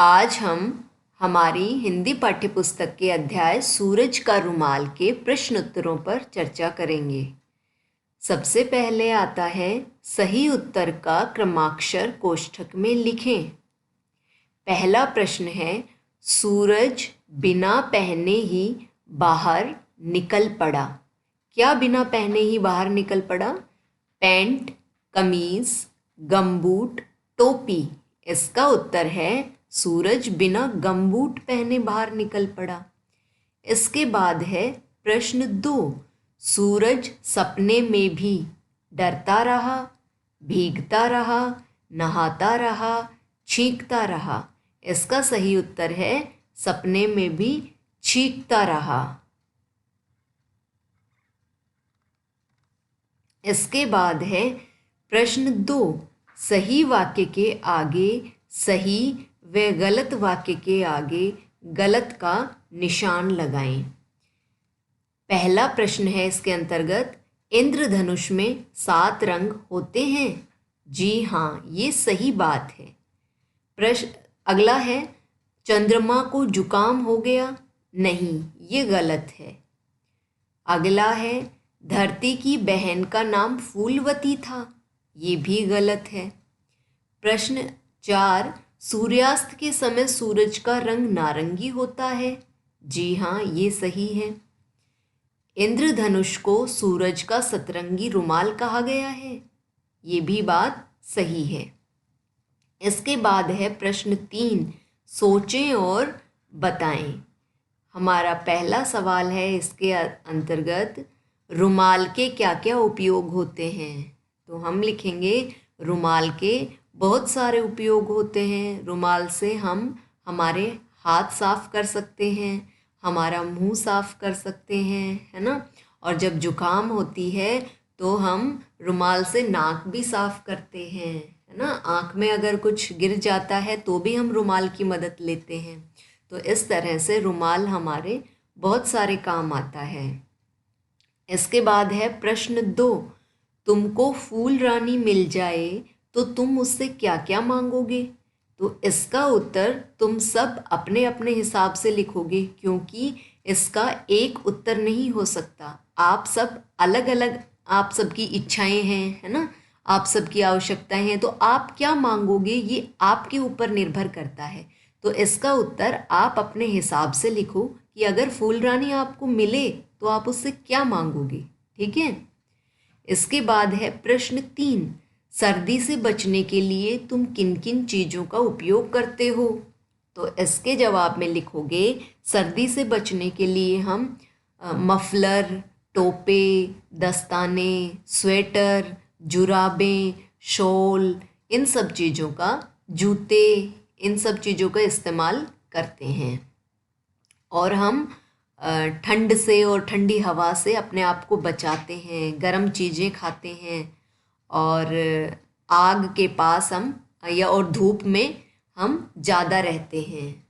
आज हम हमारी हिंदी पाठ्यपुस्तक के अध्याय सूरज का रुमाल के प्रश्न उत्तरों पर चर्चा करेंगे। सबसे पहले आता है सही उत्तर का क्रमाक्षर कोष्ठक में लिखें। पहला प्रश्न है सूरज बिना पहने ही बाहर निकल पड़ा। क्या बिना पहने ही बाहर निकल पड़ा? पैंट, कमीज, गमबूट, टोपी। इसका उत्तर है सूरज बिना गमबूट पहने बाहर निकल पड़ा। इसके बाद है प्रश्न 2। सूरज सपने में भी डरता रहा, भीगता रहा, नहाता रहा, छींकता रहा। इसका सही उत्तर है सपने में भी छींकता रहा। इसके बाद है प्रश्न 2। सही वाक्य के आगे सही व गलत वाक्य के आगे गलत का निशान लगाएं। पहला प्रश्न है इसके अंतर्गत इंद्रधनुष में 7 रंग होते हैं। जी हाँ, ये सही बात है। प्रश्न अगला है चंद्रमा को जुकाम हो गया। नहीं, ये गलत है। अगला है धरती की बहन का नाम फूलवती था। ये भी गलत है। प्रश्न 4। सूर्यास्त के समय सूरज का रंग नारंगी होता है। जी हाँ, ये सही है। इंद्रधनुष को सूरज का सतरंगी रुमाल कहा गया है। ये भी बात सही है। इसके बाद है प्रश्न 3। सोचें और बताएं। हमारा पहला सवाल है इसके अंतर्गत रुमाल के क्या क्या उपयोग होते हैं। तो हम लिखेंगे रुमाल के बहुत सारे उपयोग होते हैं। रुमाल से हम हमारे हाथ साफ कर सकते हैं, हमारा मुंह साफ कर सकते हैं, है ना। और जब जुकाम होती है तो हम रुमाल से नाक भी साफ करते हैं, है ना। आँख में अगर कुछ गिर जाता है तो भी हम रुमाल की मदद लेते हैं। तो इस तरह से रुमाल हमारे बहुत सारे काम आता है। इसके बाद है प्रश्न 2। तुमको फूल रानी मिल जाए तो तुम उससे क्या क्या मांगोगे? तो इसका उत्तर तुम सब अपने अपने हिसाब से लिखोगे, क्योंकि इसका एक उत्तर नहीं हो सकता। आप सब अलग अलग, आप सबकी इच्छाएं हैं, है ना, आप सबकी आवश्यकताएं हैं। तो आप क्या मांगोगे ये आपके ऊपर निर्भर करता है। तो इसका उत्तर आप अपने हिसाब से लिखो कि अगर फूल रानी आपको मिले तो आप उससे क्या मांगोगे। ठीक है। इसके बाद है प्रश्न 3। सर्दी से बचने के लिए तुम किन किन चीज़ों का उपयोग करते हो? तो इसके जवाब में लिखोगे सर्दी से बचने के लिए हम मफलर, टोपे, दस्ताने, स्वेटर, जुराबें, शॉल, इन सब चीज़ों का, जूते, इन सब चीज़ों का इस्तेमाल करते हैं। और हम ठंड से और ठंडी हवा से अपने आप को बचाते हैं, गर्म चीज़ें खाते हैं, और आग के पास हम और धूप में हम ज़्यादा रहते हैं।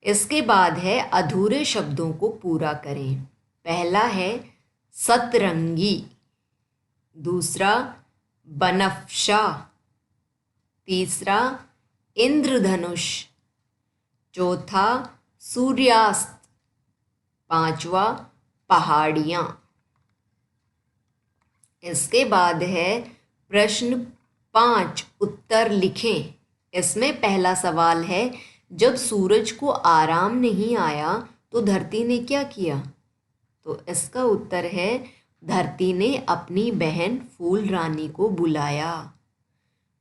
इसके बाद है अधूरे शब्दों को पूरा करें। पहला है सतरंगी, दूसरा बनफशा, तीसरा इंद्रधनुष, चौथा सूर्यास्त, पांचवा पहाड़ियाँ। इसके बाद है प्रश्न 5। उत्तर लिखें। इसमें पहला सवाल है जब सूरज को आराम नहीं आया तो धरती ने क्या किया? तो इसका उत्तर है धरती ने अपनी बहन फूल रानी को बुलाया।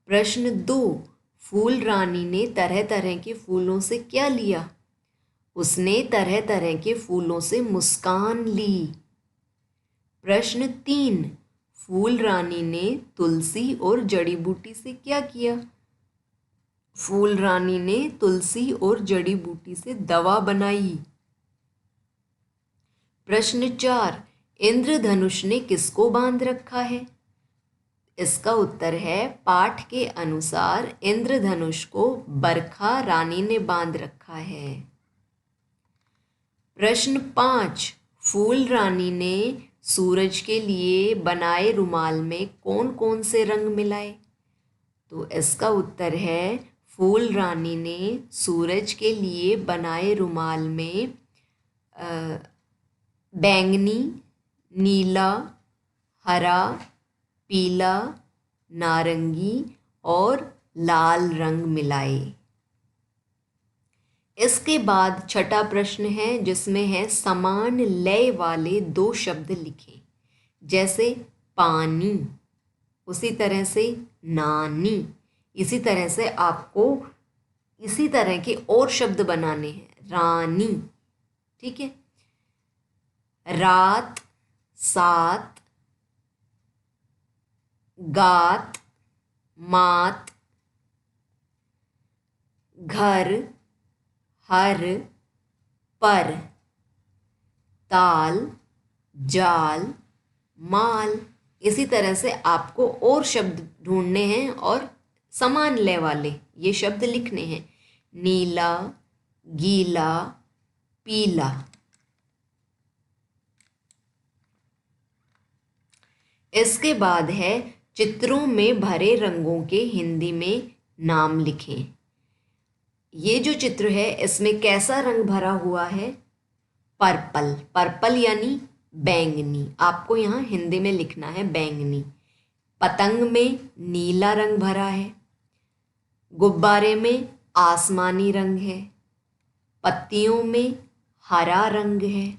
प्रश्न 2। फूल रानी ने तरह तरह के फूलों से क्या लिया? उसने तरह तरह के फूलों से मुस्कान ली। प्रश्न 3। फूल रानी ने तुलसी और जड़ी बूटी से क्या किया? फूल रानी ने तुलसी और जड़ी बूटी से दवा बनाई। प्रश्न 4। इंद्रधनुष ने किसको बांध रखा है? इसका उत्तर है पाठ के अनुसार इंद्रधनुष को बरखा रानी ने बांध रखा है। प्रश्न 5। फूल रानी ने सूरज के लिए बनाए रुमाल में कौन कौन से रंग मिलाए? तो इसका उत्तर है फूल रानी ने सूरज के लिए बनाए रुमाल में बैंगनी, नीला, हरा, पीला, नारंगी और लाल रंग मिलाए। इसके बाद छठा प्रश्न है जिसमें है समान लय वाले दो शब्द लिखें। जैसे पानी, उसी तरह से नानी, इसी तरह से आपको इसी तरह के और शब्द बनाने हैं। रानी, ठीक है। रात, सात, गात, मात, घर, हर, पर, ताल, जाल, माल। इसी तरह से आपको और शब्द ढूंढने हैं और समान लय वाले ये शब्द लिखने हैं। नीला, गीला, पीला। इसके बाद है चित्रों में भरे रंगों के हिंदी में नाम लिखें। ये जो चित्र है इसमें कैसा रंग भरा हुआ है? पर्पल। पर्पल यानी बैंगनी। आपको यहाँ हिंदी में लिखना है बैंगनी। पतंग में नीला रंग भरा है। गुब्बारे में आसमानी रंग है। पत्तियों में हरा रंग है।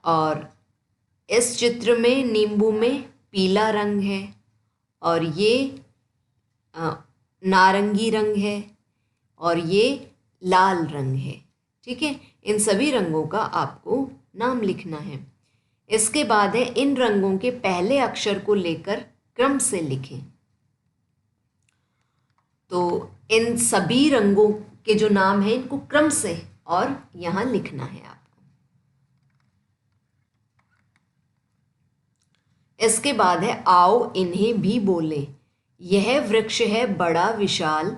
और इस चित्र में नींबू में पीला रंग है और ये नारंगी रंग है और ये लाल रंग है। ठीक है, इन सभी रंगों का आपको नाम लिखना है। इसके बाद है इन रंगों के पहले अक्षर को लेकर क्रम से लिखें। तो इन सभी रंगों के जो नाम हैं इनको क्रम से और यहाँ लिखना है आपको। इसके बाद है आओ इन्हें भी बोले। यह वृक्ष है बड़ा विशाल।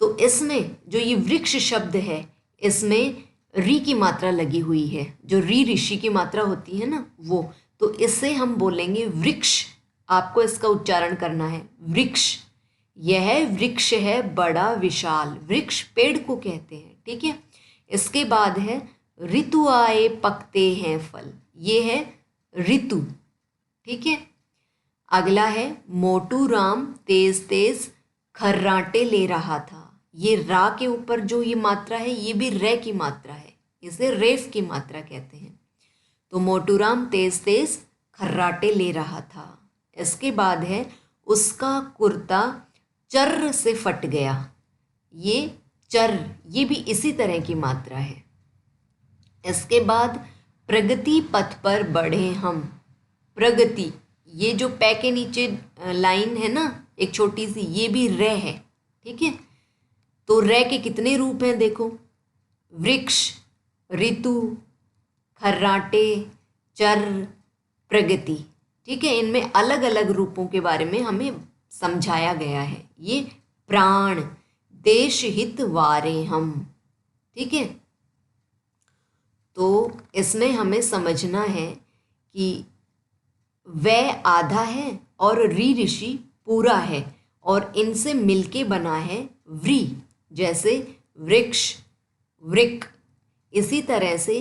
तो इसमें जो ये वृक्ष शब्द है इसमें री की मात्रा लगी हुई है, जो री ऋषि की मात्रा होती है ना वो। तो इससे हम बोलेंगे वृक्ष। आपको इसका उच्चारण करना है वृक्ष। यह वृक्ष है बड़ा विशाल। वृक्ष पेड़ को कहते हैं। ठीक है। इसके बाद है ऋतु आए पकते हैं फल। ये है ऋतु। ठीक है। अगला है मोटू राम तेज तेज खर्राटे ले रहा था। ये रा के ऊपर जो ये मात्रा है ये भी रे की मात्रा है, इसे रेफ की मात्रा कहते हैं। तो मोटू राम तेज तेज खर्राटे ले रहा था। इसके बाद है उसका कुर्ता चर्र से फट गया। ये चर्र, ये भी इसी तरह की मात्रा है। इसके बाद प्रगति पथ पर बढ़े हम। प्रगति, ये जो पै के नीचे लाइन है ना एक छोटी सी, ये भी रे है। ठीक है। तो रे के कितने रूप हैं देखो, वृक्ष, ऋतु, खर्राटे, चर्र, प्रगति। ठीक है। इनमें अलग अलग रूपों के बारे में हमें समझाया गया है। ये प्राण, देश हित वारे हम। ठीक है। तो इसमें हमें समझना है कि वह आधा है और री ऋषि पूरा है और इनसे मिलके बना है व्री। जैसे वृक्ष, वृक। इसी तरह से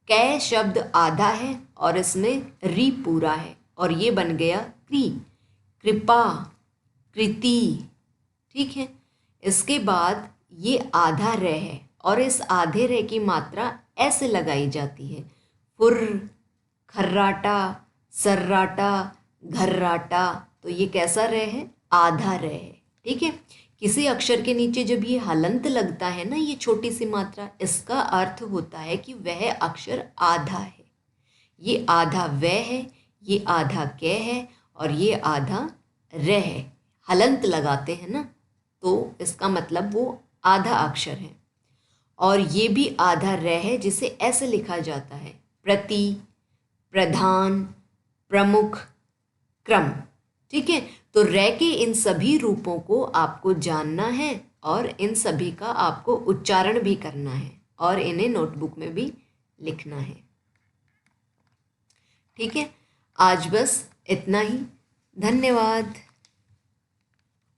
कै शब्द आधा है और इसमें री पूरा है और ये बन गया क्री, कृपा, कृति। ठीक है। इसके बाद ये आधा रे है और इस आधे रे की मात्रा ऐसे लगाई जाती है। फुर, खर्राटा, सर्राटा, घर्राटा। तो ये कैसा रे है? आधा रे है। ठीक है। किसी अक्षर के नीचे जब ये हलंत लगता है ना, ये छोटी सी मात्रा, इसका अर्थ होता है कि वह अक्षर आधा है। ये आधा वह है, ये आधा कै है और ये आधा रे है। हलंत लगाते हैं ना तो इसका मतलब वो आधा अक्षर है। और ये भी आधा रे है जिसे ऐसे लिखा जाता है प्रति, प्रधान, प्रमुख, क्रम। ठीक है। तो रे के इन सभी रूपों को आपको जानना है और इन सभी का आपको उच्चारण भी करना है और इन्हें नोटबुक में भी लिखना है। ठीक है। आज बस इतना ही। धन्यवाद।